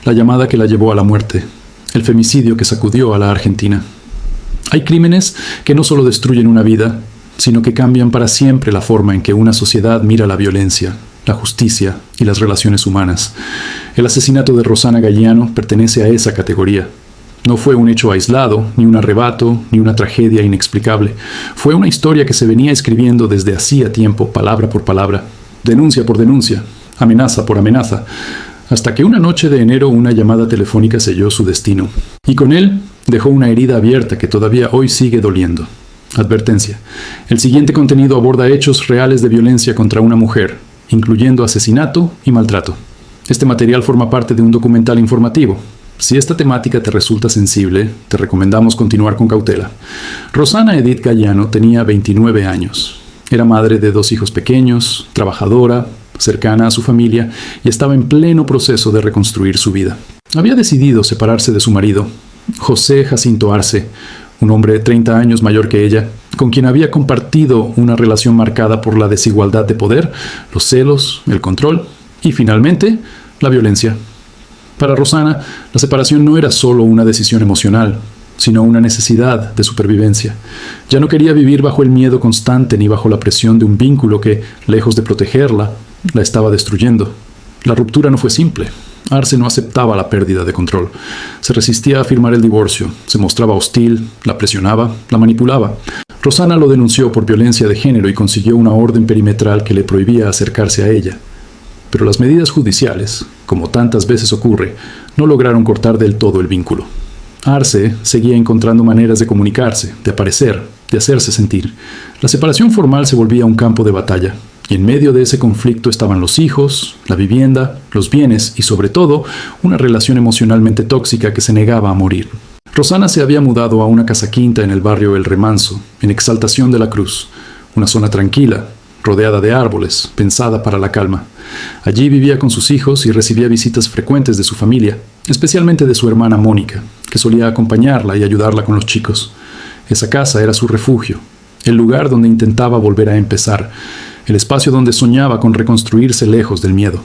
la llamada que la llevó a la muerte, el femicidio que sacudió a la Argentina. Hay crímenes que no solo destruyen una vida, sino que cambian para siempre la forma en que una sociedad mira la violencia, la justicia y las relaciones humanas. El asesinato de Rosana Galliano pertenece a esa categoría. No fue un hecho aislado, ni un arrebato, ni una tragedia inexplicable. Fue una historia que se venía escribiendo desde hacía tiempo, palabra por palabra, denuncia por denuncia, amenaza por amenaza, hasta que una noche de enero una llamada telefónica selló su destino. Y con él dejó una herida abierta que todavía hoy sigue doliendo. Advertencia: el siguiente contenido aborda hechos reales de violencia contra una mujer, incluyendo asesinato y maltrato. Este material forma parte de un documental informativo. Si esta temática te resulta sensible, te recomendamos continuar con cautela. Rosana Edith Galliano tenía 29 años. Era madre de 2 hijos pequeños, trabajadora, cercana a su familia, y estaba en pleno proceso de reconstruir su vida. Había decidido separarse de su marido, José Jacinto Arce, un hombre de 30 años mayor que ella, con quien había compartido una relación marcada por la desigualdad de poder, los celos, el control y, finalmente, la violencia. Para Rosana, la separación no era solo una decisión emocional, sino una necesidad de supervivencia. Ya no quería vivir bajo el miedo constante ni bajo la presión de un vínculo que, lejos de protegerla, la estaba destruyendo. La ruptura no fue simple. Arce no aceptaba la pérdida de control. Se resistía a firmar el divorcio, se mostraba hostil, la presionaba, la manipulaba. Rosana lo denunció por violencia de género y consiguió una orden perimetral que le prohibía acercarse a ella. Pero las medidas judiciales, como tantas veces ocurre, no lograron cortar del todo el vínculo. Arce seguía encontrando maneras de comunicarse, de aparecer, de hacerse sentir. La separación formal se volvía un campo de batalla, y en medio de ese conflicto estaban los hijos, la vivienda, los bienes y, sobre todo, una relación emocionalmente tóxica que se negaba a morir. Rosana se había mudado a una casa quinta en el barrio El Remanso, en Exaltación de la Cruz, una zona tranquila, rodeada de árboles, pensada para la calma. Allí vivía con sus hijos y recibía visitas frecuentes de su familia, especialmente de su hermana Mónica, que solía acompañarla y ayudarla con los chicos. Esa casa era su refugio, el lugar donde intentaba volver a empezar, el espacio donde soñaba con reconstruirse lejos del miedo.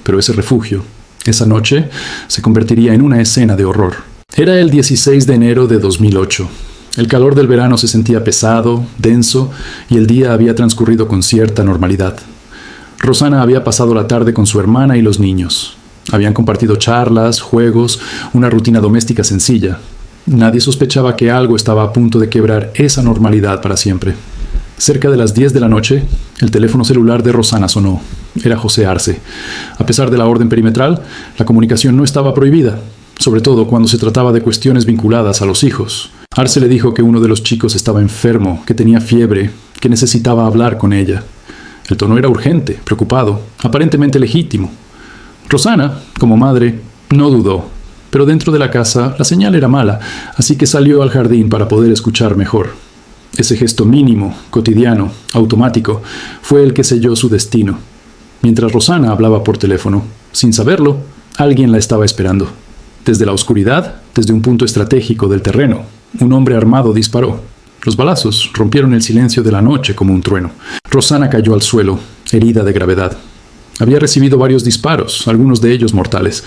Pero ese refugio, esa noche, se convertiría en una escena de horror. Era el 16 de enero de 2008. El calor del verano se sentía pesado, denso, y el día había transcurrido con cierta normalidad. Rosana había pasado la tarde con su hermana y los niños. Habían compartido charlas, juegos, una rutina doméstica sencilla. Nadie sospechaba que algo estaba a punto de quebrar esa normalidad para siempre. Cerca de las 10 de la noche, el teléfono celular de Rosana sonó. Era José Arce. A pesar de la orden perimetral, la comunicación no estaba prohibida, sobre todo cuando se trataba de cuestiones vinculadas a los hijos. Arce le dijo que uno de los chicos estaba enfermo, que tenía fiebre, que necesitaba hablar con ella. El tono era urgente, preocupado, aparentemente legítimo. Rosana, como madre, no dudó, pero dentro de la casa la señal era mala, así que salió al jardín para poder escuchar mejor. Ese gesto mínimo, cotidiano, automático, fue el que selló su destino. Mientras Rosana hablaba por teléfono, sin saberlo, alguien la estaba esperando. Desde la oscuridad, desde un punto estratégico del terreno, un hombre armado disparó. Los balazos rompieron el silencio de la noche como un trueno. Rosana cayó al suelo, herida de gravedad. Había recibido varios disparos, algunos de ellos mortales.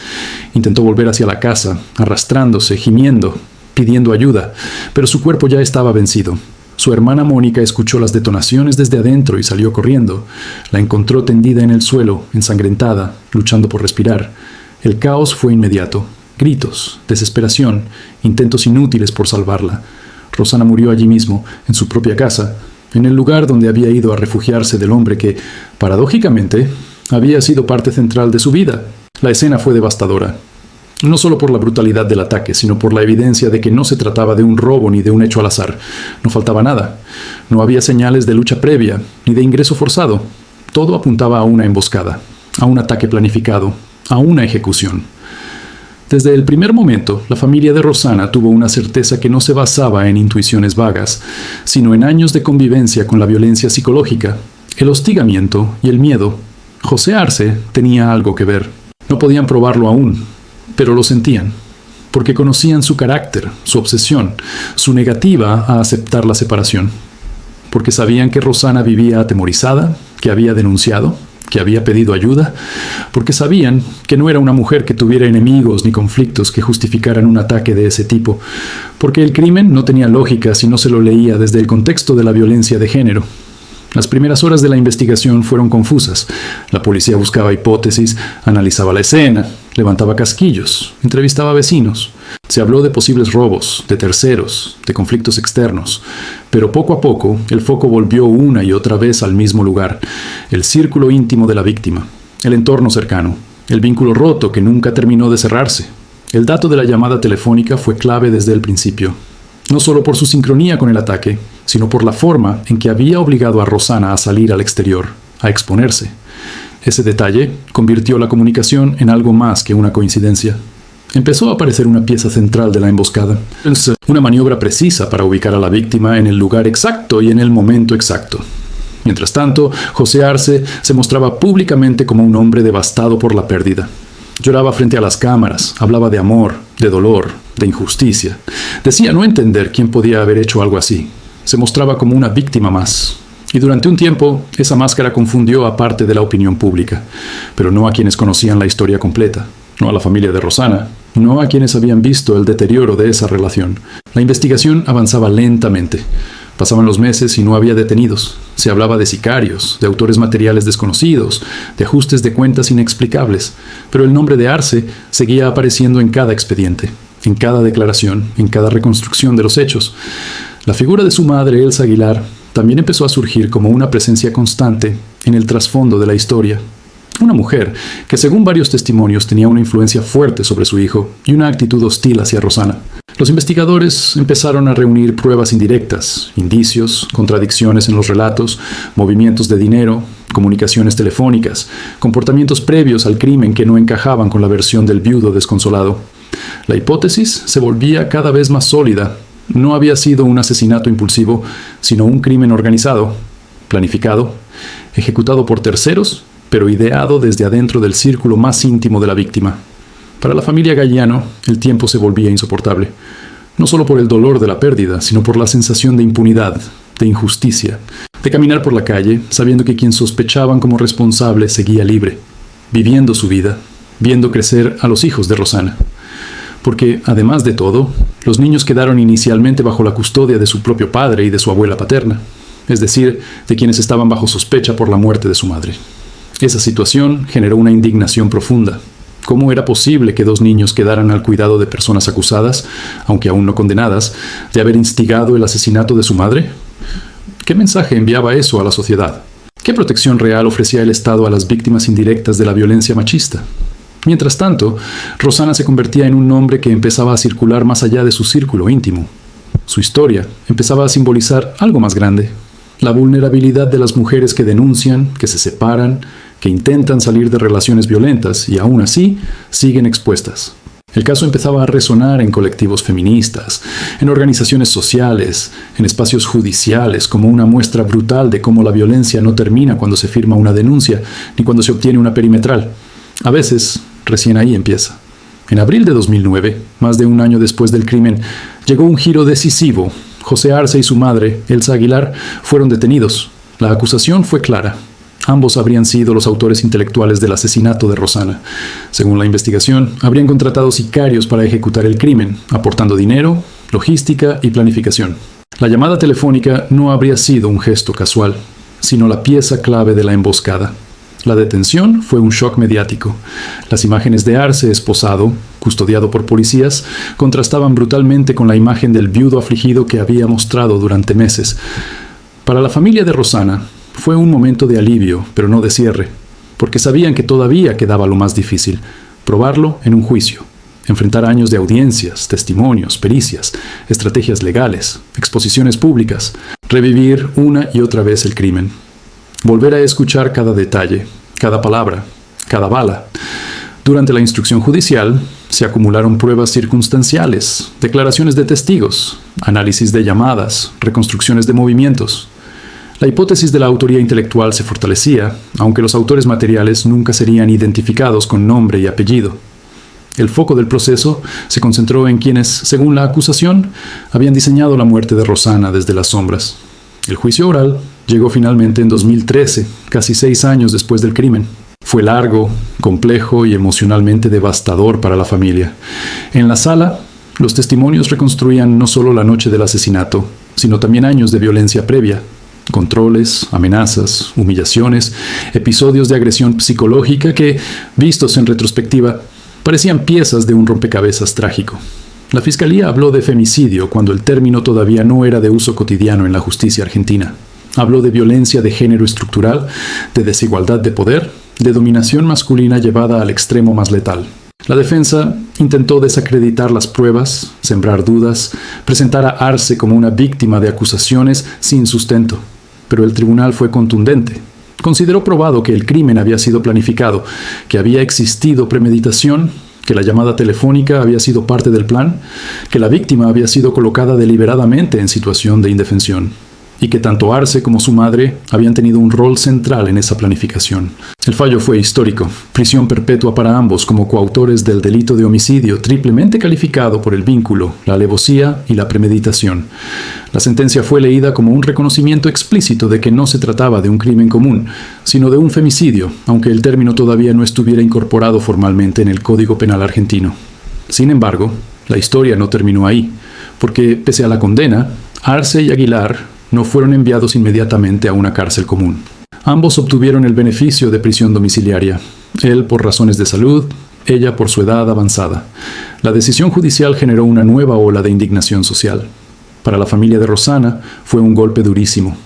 Intentó volver hacia la casa, arrastrándose, gimiendo, pidiendo ayuda, pero su cuerpo ya estaba vencido. Su hermana Mónica escuchó las detonaciones desde adentro y salió corriendo. La encontró tendida en el suelo, ensangrentada, luchando por respirar. El caos fue inmediato. Gritos, desesperación, intentos inútiles por salvarla. Rosana murió allí mismo, en su propia casa, en el lugar donde había ido a refugiarse del hombre que, paradójicamente, había sido parte central de su vida. La escena fue devastadora. No solo por la brutalidad del ataque, sino por la evidencia de que no se trataba de un robo ni de un hecho al azar. No faltaba nada. No había señales de lucha previa, ni de ingreso forzado. Todo apuntaba a una emboscada, a un ataque planificado, a una ejecución. Desde el primer momento, la familia de Rosana tuvo una certeza que no se basaba en intuiciones vagas, sino en años de convivencia con la violencia psicológica, el hostigamiento y el miedo. José Arce tenía algo que ver. No podían probarlo aún, pero lo sentían, porque conocían su carácter, su obsesión, su negativa a aceptar la separación, porque sabían que Rosana vivía atemorizada, que había denunciado, que había pedido ayuda, porque sabían que no era una mujer que tuviera enemigos ni conflictos que justificaran un ataque de ese tipo, porque el crimen no tenía lógica si no se lo leía desde el contexto de la violencia de género. Las primeras horas de la investigación fueron confusas. La policía buscaba hipótesis, analizaba la escena, levantaba casquillos, entrevistaba a vecinos. Se habló de posibles robos, de terceros, de conflictos externos. Pero poco a poco, el foco volvió una y otra vez al mismo lugar: el círculo íntimo de la víctima, el entorno cercano, el vínculo roto que nunca terminó de cerrarse. El dato de la llamada telefónica fue clave desde el principio. No solo por su sincronía con el ataque, sino por la forma en que había obligado a Rosanna a salir al exterior, a exponerse. Ese detalle convirtió la comunicación en algo más que una coincidencia. Empezó a parecer una pieza central de la emboscada, una maniobra precisa para ubicar a la víctima en el lugar exacto y en el momento exacto. Mientras tanto, José Arce se mostraba públicamente como un hombre devastado por la pérdida. Lloraba frente a las cámaras, hablaba de amor, de dolor, de injusticia. Decía no entender quién podía haber hecho algo así. Se mostraba como una víctima más. Y durante un tiempo, esa máscara confundió a parte de la opinión pública, pero no a quienes conocían la historia completa, no a la familia de Rosanna, no a quienes habían visto el deterioro de esa relación. La investigación avanzaba lentamente. Pasaban los meses y no había detenidos. Se hablaba de sicarios, de autores materiales desconocidos, de ajustes de cuentas inexplicables, pero el nombre de Arce seguía apareciendo en cada expediente, en cada declaración, en cada reconstrucción de los hechos. La figura de su madre, Elsa Aguilar, también empezó a surgir como una presencia constante en el trasfondo de la historia. Una mujer que, según varios testimonios, tenía una influencia fuerte sobre su hijo y una actitud hostil hacia Rosanna. Los investigadores empezaron a reunir pruebas indirectas, indicios, contradicciones en los relatos, movimientos de dinero, comunicaciones telefónicas, comportamientos previos al crimen que no encajaban con la versión del viudo desconsolado. La hipótesis se volvía cada vez más sólida. No había sido un asesinato impulsivo, sino un crimen organizado, planificado, ejecutado por terceros, pero ideado desde adentro del círculo más íntimo de la víctima. Para la familia Galliano, el tiempo se volvía insoportable, no solo por el dolor de la pérdida, sino por la sensación de impunidad, de injusticia, de caminar por la calle sabiendo que quien sospechaban como responsable seguía libre, viviendo su vida, viendo crecer a los hijos de Rosanna. Porque, además de todo, los niños quedaron inicialmente bajo la custodia de su propio padre y de su abuela paterna, es decir, de quienes estaban bajo sospecha por la muerte de su madre. Esa situación generó una indignación profunda. ¿Cómo era posible que dos niños quedaran al cuidado de personas acusadas, aunque aún no condenadas, de haber instigado el asesinato de su madre? ¿Qué mensaje enviaba eso a la sociedad? ¿Qué protección real ofrecía el Estado a las víctimas indirectas de la violencia machista? Mientras tanto, Rosanna se convertía en un nombre que empezaba a circular más allá de su círculo íntimo. Su historia empezaba a simbolizar algo más grande: la vulnerabilidad de las mujeres que denuncian, que se separan, que intentan salir de relaciones violentas y aún así siguen expuestas. El caso empezaba a resonar en colectivos feministas, en organizaciones sociales, en espacios judiciales, como una muestra brutal de cómo la violencia no termina cuando se firma una denuncia ni cuando se obtiene una perimetral. A veces, recién ahí empieza. En abril de 2009, más de un año después del crimen, llegó un giro decisivo. José Arce y su madre, Elsa Aguilar, fueron detenidos. La acusación fue clara. Ambos habrían sido los autores intelectuales del asesinato de Rosanna. Según la investigación, habrían contratado sicarios para ejecutar el crimen, aportando dinero, logística y planificación. La llamada telefónica no habría sido un gesto casual, sino la pieza clave de la emboscada. La detención fue un shock mediático. Las imágenes de Arce esposado, custodiado por policías, contrastaban brutalmente con la imagen del viudo afligido que había mostrado durante meses. Para la familia de Rosanna, fue un momento de alivio, pero no de cierre, porque sabían que todavía quedaba lo más difícil: probarlo en un juicio, enfrentar años de audiencias, testimonios, pericias, estrategias legales, exposiciones públicas, revivir una y otra vez el crimen, volver a escuchar cada detalle, cada palabra, cada bala. Durante la instrucción judicial, se acumularon pruebas circunstanciales, declaraciones de testigos, análisis de llamadas, reconstrucciones de movimientos. La hipótesis de la autoría intelectual se fortalecía, aunque los autores materiales nunca serían identificados con nombre y apellido. El foco del proceso se concentró en quienes, según la acusación, habían diseñado la muerte de Rosanna desde las sombras. El juicio oral llegó finalmente en 2013, casi 6 años después del crimen. Fue largo, complejo y emocionalmente devastador para la familia. En la sala, los testimonios reconstruían no solo la noche del asesinato, sino también años de violencia previa. Controles, amenazas, humillaciones, episodios de agresión psicológica que, vistos en retrospectiva, parecían piezas de un rompecabezas trágico. La fiscalía habló de femicidio cuando el término todavía no era de uso cotidiano en la justicia argentina. Habló de violencia de género estructural, de desigualdad de poder, de dominación masculina llevada al extremo más letal. La defensa intentó desacreditar las pruebas, sembrar dudas, presentar a Arce como una víctima de acusaciones sin sustento. Pero el tribunal fue contundente. Consideró probado que el crimen había sido planificado, que había existido premeditación, que la llamada telefónica había sido parte del plan, que la víctima había sido colocada deliberadamente en situación de indefensión, y que tanto Arce como su madre habían tenido un rol central en esa planificación. El fallo fue histórico, prisión perpetua para ambos como coautores del delito de homicidio triplemente calificado por el vínculo, la alevosía y la premeditación. La sentencia fue leída como un reconocimiento explícito de que no se trataba de un crimen común, sino de un femicidio, aunque el término todavía no estuviera incorporado formalmente en el Código Penal argentino. Sin embargo, la historia no terminó ahí, porque pese a la condena, Arce y Aguilar no fueron enviados inmediatamente a una cárcel común. Ambos obtuvieron el beneficio de prisión domiciliaria, él por razones de salud, ella por su edad avanzada. La decisión judicial generó una nueva ola de indignación social. Para la familia de Rosana fue un golpe durísimo.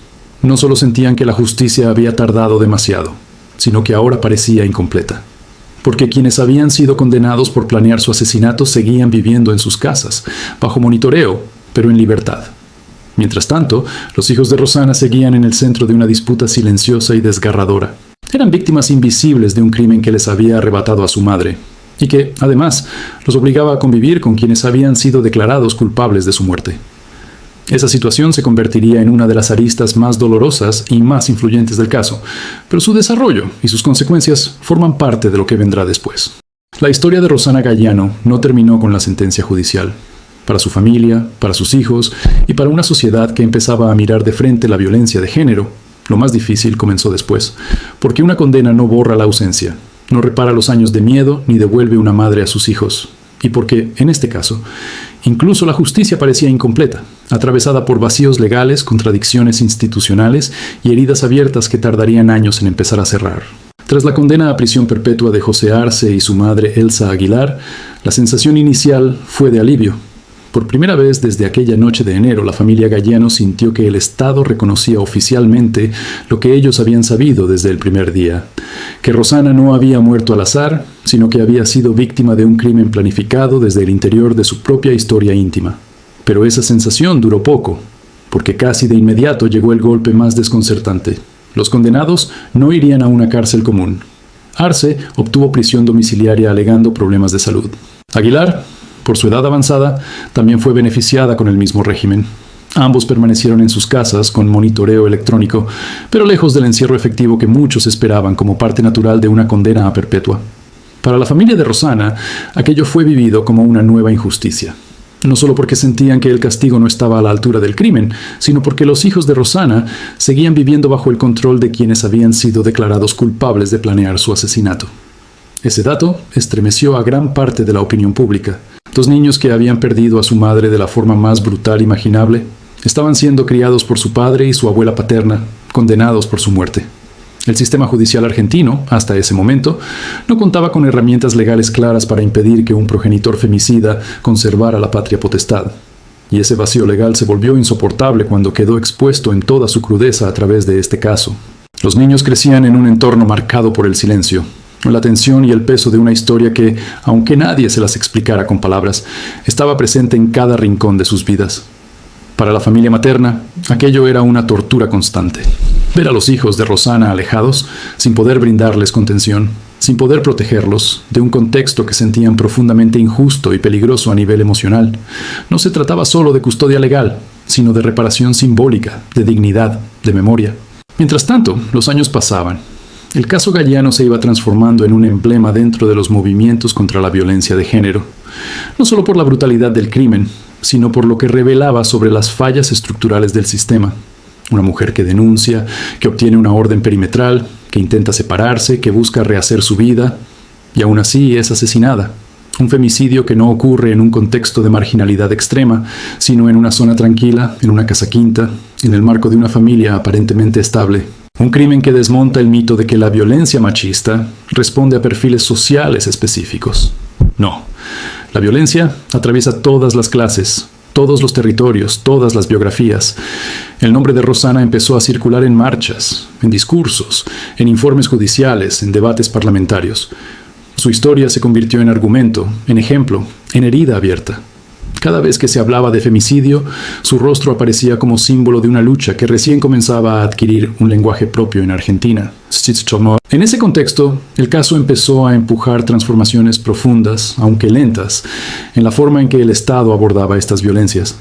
No solo sentían que la justicia había tardado demasiado, sino que ahora parecía incompleta. Porque quienes habían sido condenados por planear su asesinato seguían viviendo en sus casas, bajo monitoreo, pero en libertad. Mientras tanto, los hijos de Rosana seguían en el centro de una disputa silenciosa y desgarradora. Eran víctimas invisibles de un crimen que les había arrebatado a su madre, y que, además, los obligaba a convivir con quienes habían sido declarados culpables de su muerte. Esa situación se convertiría en una de las aristas más dolorosas y más influyentes del caso, pero su desarrollo y sus consecuencias forman parte de lo que vendrá después. La historia de Rosana Gayano no terminó con la sentencia judicial. Para su familia, para sus hijos y para una sociedad que empezaba a mirar de frente la violencia de género, lo más difícil comenzó después, porque una condena no borra la ausencia, no repara los años de miedo ni devuelve una madre a sus hijos, y porque, en este caso, incluso la justicia parecía incompleta, atravesada por vacíos legales, contradicciones institucionales y heridas abiertas que tardarían años en empezar a cerrar. Tras la condena a prisión perpetua de José Arce y su madre Elsa Aguilar, la sensación inicial fue de alivio. Por primera vez desde aquella noche de enero, la familia Gayano sintió que el Estado reconocía oficialmente lo que ellos habían sabido desde el primer día, que Rosana no había muerto al azar, sino que había sido víctima de un crimen planificado desde el interior de su propia historia íntima. Pero esa sensación duró poco, porque casi de inmediato llegó el golpe más desconcertante. Los condenados no irían a una cárcel común. Arce obtuvo prisión domiciliaria alegando problemas de salud. Aguilar, por su edad avanzada, también fue beneficiada con el mismo régimen. Ambos permanecieron en sus casas con monitoreo electrónico, pero lejos del encierro efectivo que muchos esperaban como parte natural de una condena a perpetua. Para la familia de Rosana, aquello fue vivido como una nueva injusticia. No solo porque sentían que el castigo no estaba a la altura del crimen, sino porque los hijos de Rosana seguían viviendo bajo el control de quienes habían sido declarados culpables de planear su asesinato. Ese dato estremeció a gran parte de la opinión pública. Dos niños que habían perdido a su madre de la forma más brutal imaginable estaban siendo criados por su padre y su abuela paterna, condenados por su muerte. El sistema judicial argentino, hasta ese momento, no contaba con herramientas legales claras para impedir que un progenitor femicida conservara la patria potestad. Y ese vacío legal se volvió insoportable cuando quedó expuesto en toda su crudeza a través de este caso. Los niños crecían en un entorno marcado por el silencio, la tensión y el peso de una historia que, aunque nadie se las explicara con palabras, estaba presente en cada rincón de sus vidas. Para la familia materna, aquello era una tortura constante. Ver a los hijos de Rosana alejados, sin poder brindarles contención, sin poder protegerlos de un contexto que sentían profundamente injusto y peligroso a nivel emocional. No se trataba solo de custodia legal, sino de reparación simbólica, de dignidad, de memoria. Mientras tanto, los años pasaban. El caso Gayano se iba transformando en un emblema dentro de los movimientos contra la violencia de género, no solo por la brutalidad del crimen, sino por lo que revelaba sobre las fallas estructurales del sistema. Una mujer que denuncia, que obtiene una orden perimetral, que intenta separarse, que busca rehacer su vida, y aún así es asesinada. Un femicidio que no ocurre en un contexto de marginalidad extrema, sino en una zona tranquila, en una casa quinta, en el marco de una familia aparentemente estable. Un crimen que desmonta el mito de que la violencia machista responde a perfiles sociales específicos. No, la violencia atraviesa todas las clases, todos los territorios, todas las biografías. El nombre de Rosana empezó a circular en marchas, en discursos, en informes judiciales, en debates parlamentarios. Su historia se convirtió en argumento, en ejemplo, en herida abierta. Cada vez que se hablaba de femicidio, su rostro aparecía como símbolo de una lucha que recién comenzaba a adquirir un lenguaje propio en Argentina. En ese contexto, el caso empezó a empujar transformaciones profundas, aunque lentas, en la forma en que el Estado abordaba estas violencias.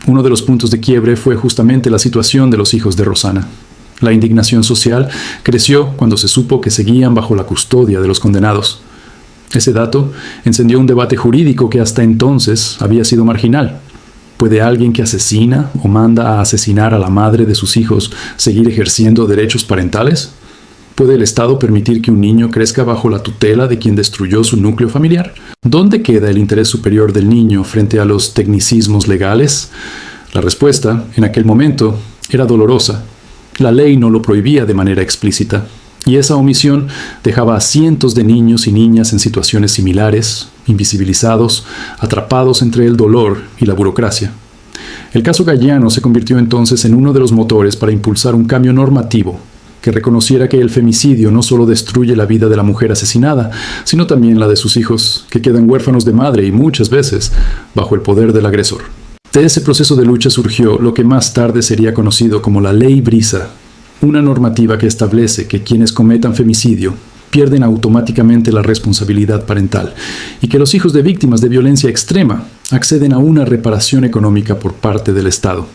Uno de los puntos de quiebre fue justamente la situación de los hijos de Rosana. La indignación social creció cuando se supo que seguían bajo la custodia de los condenados. Ese dato encendió un debate jurídico que hasta entonces había sido marginal. ¿Puede alguien que asesina o manda a asesinar a la madre de sus hijos seguir ejerciendo derechos parentales? ¿Puede el Estado permitir que un niño crezca bajo la tutela de quien destruyó su núcleo familiar? ¿Dónde queda el interés superior del niño frente a los tecnicismos legales? La respuesta, en aquel momento, era dolorosa. La ley no lo prohibía de manera explícita. Y esa omisión dejaba a cientos de niños y niñas en situaciones similares, invisibilizados, atrapados entre el dolor y la burocracia. El caso Gayano se convirtió entonces en uno de los motores para impulsar un cambio normativo que reconociera que el femicidio no solo destruye la vida de la mujer asesinada, sino también la de sus hijos, que quedan huérfanos de madre y muchas veces bajo el poder del agresor. De ese proceso de lucha surgió lo que más tarde sería conocido como la Ley Brisa, una normativa que establece que quienes cometan femicidio pierden automáticamente la responsabilidad parental y que los hijos de víctimas de violencia extrema acceden a una reparación económica por parte del Estado.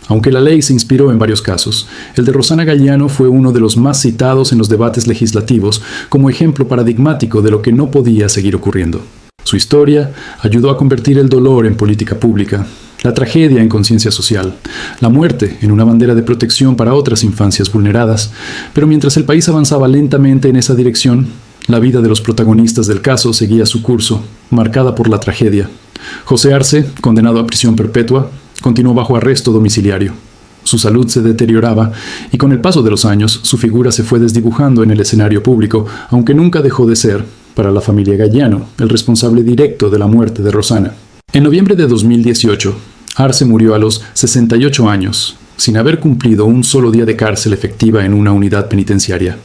Aunque la ley se inspiró en varios casos, el de Rosana Gayano fue uno de los más citados en los debates legislativos como ejemplo paradigmático de lo que no podía seguir ocurriendo. Su historia ayudó a convertir el dolor en política pública, la tragedia en conciencia social, la muerte en una bandera de protección para otras infancias vulneradas, pero mientras el país avanzaba lentamente en esa dirección, la vida de los protagonistas del caso seguía su curso, marcada por la tragedia. José Arce, condenado a prisión perpetua, continuó bajo arresto domiciliario. Su salud se deterioraba y con el paso de los años su figura se fue desdibujando en el escenario público, aunque nunca dejó de ser, para la familia Gayano, el responsable directo de la muerte de Rosana. En noviembre de 2018, Arce murió a los 68 años, sin haber cumplido un solo día de cárcel efectiva en una unidad penitenciaria.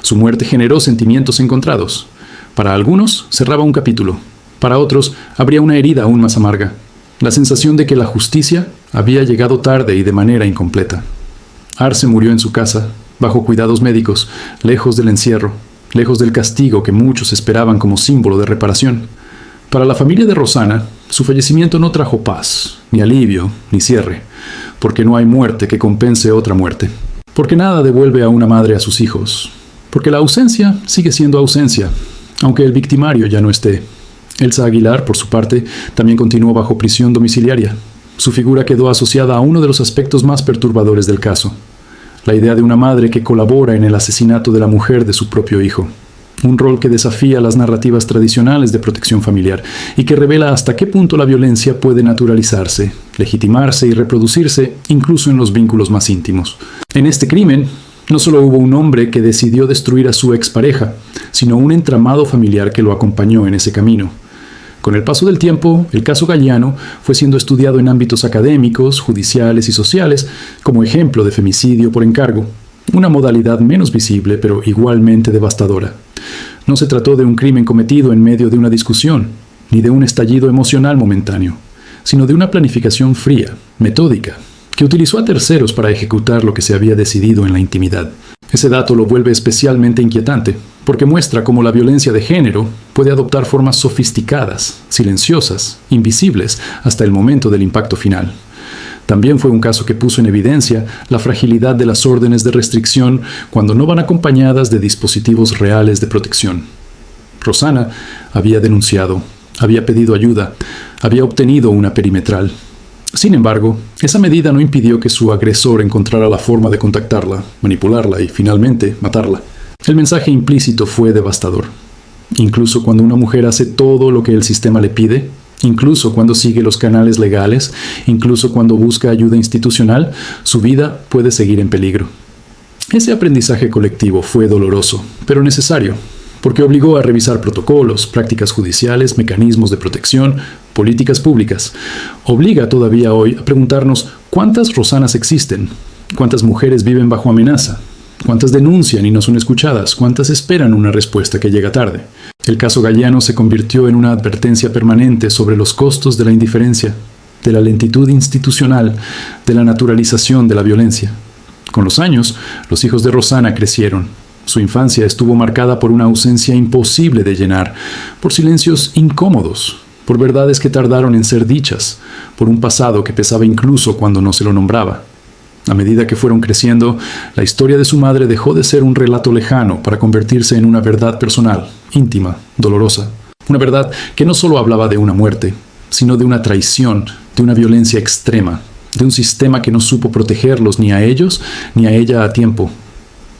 Su muerte generó sentimientos encontrados. Para algunos cerraba un capítulo, para otros abría una herida aún más amarga, la sensación de que la justicia había llegado tarde y de manera incompleta. Arce murió en su casa, bajo cuidados médicos, lejos del encierro, lejos del castigo que muchos esperaban como símbolo de reparación. Para la familia de Rosana, su fallecimiento no trajo paz, ni alivio, ni cierre, porque no hay muerte que compense otra muerte, porque nada devuelve a una madre a sus hijos, porque la ausencia sigue siendo ausencia, aunque el victimario ya no esté. Elsa Aguilar, por su parte, también continuó bajo prisión domiciliaria. Su figura quedó asociada a uno de los aspectos más perturbadores del caso, la idea de una madre que colabora en el asesinato de la mujer de su propio hijo. Un rol que desafía las narrativas tradicionales de protección familiar y que revela hasta qué punto la violencia puede naturalizarse, legitimarse y reproducirse incluso en los vínculos más íntimos. En este crimen, no solo hubo un hombre que decidió destruir a su expareja, sino un entramado familiar que lo acompañó en ese camino. Con el paso del tiempo, el caso Gayano fue siendo estudiado en ámbitos académicos, judiciales y sociales como ejemplo de femicidio por encargo, una modalidad menos visible pero igualmente devastadora. No se trató de un crimen cometido en medio de una discusión, ni de un estallido emocional momentáneo, sino de una planificación fría, metódica, que utilizó a terceros para ejecutar lo que se había decidido en la intimidad. Ese dato lo vuelve especialmente inquietante, porque muestra cómo la violencia de género puede adoptar formas sofisticadas, silenciosas, invisibles, hasta el momento del impacto final. También fue un caso que puso en evidencia la fragilidad de las órdenes de restricción cuando no van acompañadas de dispositivos reales de protección. Rosana había denunciado, había pedido ayuda, había obtenido una perimetral. Sin embargo, esa medida no impidió que su agresor encontrara la forma de contactarla, manipularla y finalmente matarla. El mensaje implícito fue devastador. Incluso cuando una mujer hace todo lo que el sistema le pide, incluso cuando sigue los canales legales, incluso cuando busca ayuda institucional, su vida puede seguir en peligro. Ese aprendizaje colectivo fue doloroso, pero necesario, porque obligó a revisar protocolos, prácticas judiciales, mecanismos de protección, políticas públicas. Obliga todavía hoy a preguntarnos cuántas Rosanas existen, cuántas mujeres viven bajo amenaza, cuántas denuncian y no son escuchadas, cuántas esperan una respuesta que llega tarde. El caso Galliano se convirtió en una advertencia permanente sobre los costos de la indiferencia, de la lentitud institucional, de la naturalización de la violencia. Con los años, los hijos de Rosana crecieron. Su infancia estuvo marcada por una ausencia imposible de llenar, por silencios incómodos, por verdades que tardaron en ser dichas, por un pasado que pesaba incluso cuando no se lo nombraba. A medida que fueron creciendo, la historia de su madre dejó de ser un relato lejano para convertirse en una verdad personal, íntima, dolorosa. Una verdad que no solo hablaba de una muerte, sino de una traición, de una violencia extrema, de un sistema que no supo protegerlos ni a ellos ni a ella a tiempo.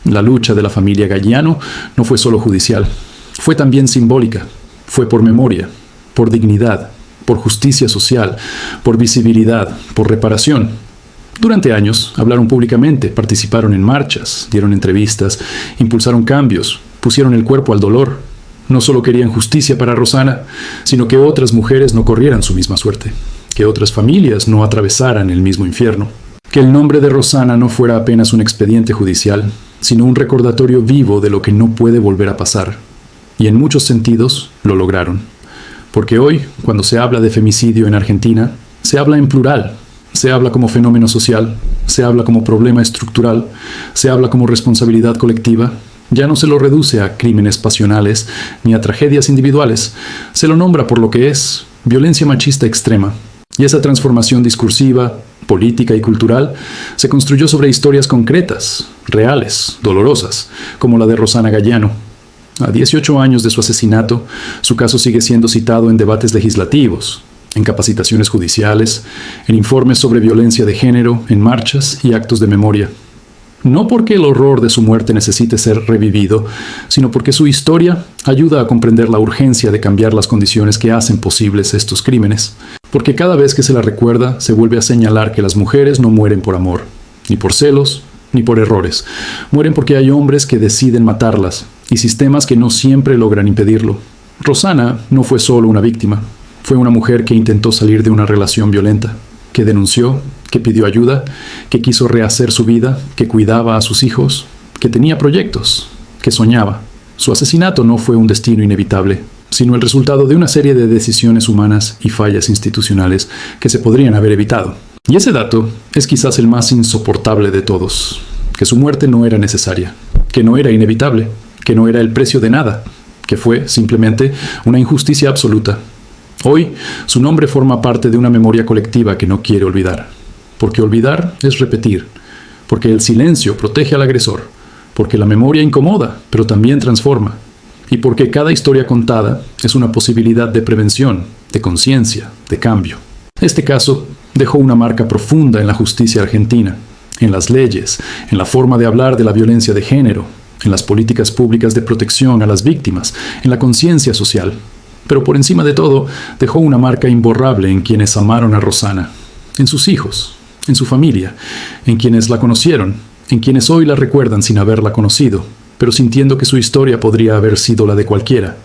La lucha de la familia Galliano no fue solo judicial, fue también simbólica, fue por memoria, por dignidad, por justicia social, por visibilidad, por reparación. Durante años hablaron públicamente, participaron en marchas, dieron entrevistas, impulsaron cambios, pusieron el cuerpo al dolor. No solo querían justicia para Rosana, sino que otras mujeres no corrieran su misma suerte, que otras familias no atravesaran el mismo infierno. Que el nombre de Rosana no fuera apenas un expediente judicial, sino un recordatorio vivo de lo que no puede volver a pasar. Y en muchos sentidos lo lograron. Porque hoy, cuando se habla de femicidio en Argentina, se habla en plural. Se habla como fenómeno social, se habla como problema estructural, se habla como responsabilidad colectiva. Ya no se lo reduce a crímenes pasionales ni a tragedias individuales. Se lo nombra por lo que es, violencia machista extrema. Y esa transformación discursiva, política y cultural se construyó sobre historias concretas, reales, dolorosas, como la de Rosana Galliano. A 18 años de su asesinato, su caso sigue siendo citado en debates legislativos, en capacitaciones judiciales, en informes sobre violencia de género, en marchas y actos de memoria. No porque el horror de su muerte necesite ser revivido, sino porque su historia ayuda a comprender la urgencia de cambiar las condiciones que hacen posibles estos crímenes. Porque cada vez que se la recuerda, se vuelve a señalar que las mujeres no mueren por amor, ni por celos, ni por errores. Mueren porque hay hombres que deciden matarlas, y sistemas que no siempre logran impedirlo. Rosana no fue solo una víctima. Fue una mujer que intentó salir de una relación violenta, que denunció, que pidió ayuda, que quiso rehacer su vida, que cuidaba a sus hijos, que tenía proyectos, que soñaba. Su asesinato no fue un destino inevitable, sino el resultado de una serie de decisiones humanas y fallas institucionales que se podrían haber evitado. Y ese dato es quizás el más insoportable de todos, que su muerte no era necesaria, que no era inevitable, que no era el precio de nada, que fue simplemente una injusticia absoluta. Hoy, su nombre forma parte de una memoria colectiva que no quiere olvidar. Porque olvidar es repetir. Porque el silencio protege al agresor. Porque la memoria incomoda, pero también transforma. Y porque cada historia contada es una posibilidad de prevención, de conciencia, de cambio. Este caso dejó una marca profunda en la justicia argentina, en las leyes, en la forma de hablar de la violencia de género, en las políticas públicas de protección a las víctimas, en la conciencia social. Pero por encima de todo, dejó una marca imborrable en quienes amaron a Rosana, en sus hijos, en su familia, en quienes la conocieron, en quienes hoy la recuerdan sin haberla conocido, pero sintiendo que su historia podría haber sido la de cualquiera,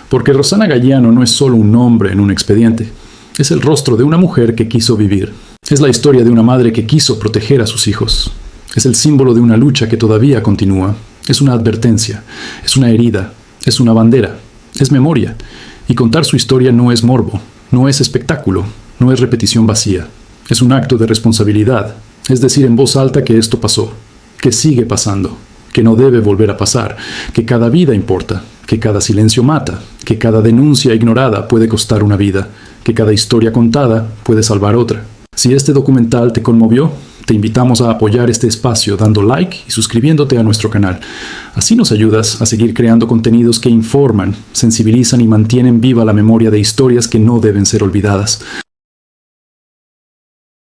porque Rosana Galliano no es solo un nombre en un expediente, es el rostro de una mujer que quiso vivir, es la historia de una madre que quiso proteger a sus hijos, es el símbolo de una lucha que todavía continúa, es una advertencia, es una herida, es una bandera, es memoria. Y contar su historia no es morbo, no es espectáculo, no es repetición vacía. Es un acto de responsabilidad, es decir en voz alta que esto pasó, que sigue pasando, que no debe volver a pasar, que cada vida importa, que cada silencio mata, que cada denuncia ignorada puede costar una vida, que cada historia contada puede salvar otra. Si este documental te conmovió, te invitamos a apoyar este espacio dando like y suscribiéndote a nuestro canal. Así nos ayudas a seguir creando contenidos que informan, sensibilizan y mantienen viva la memoria de historias que no deben ser olvidadas.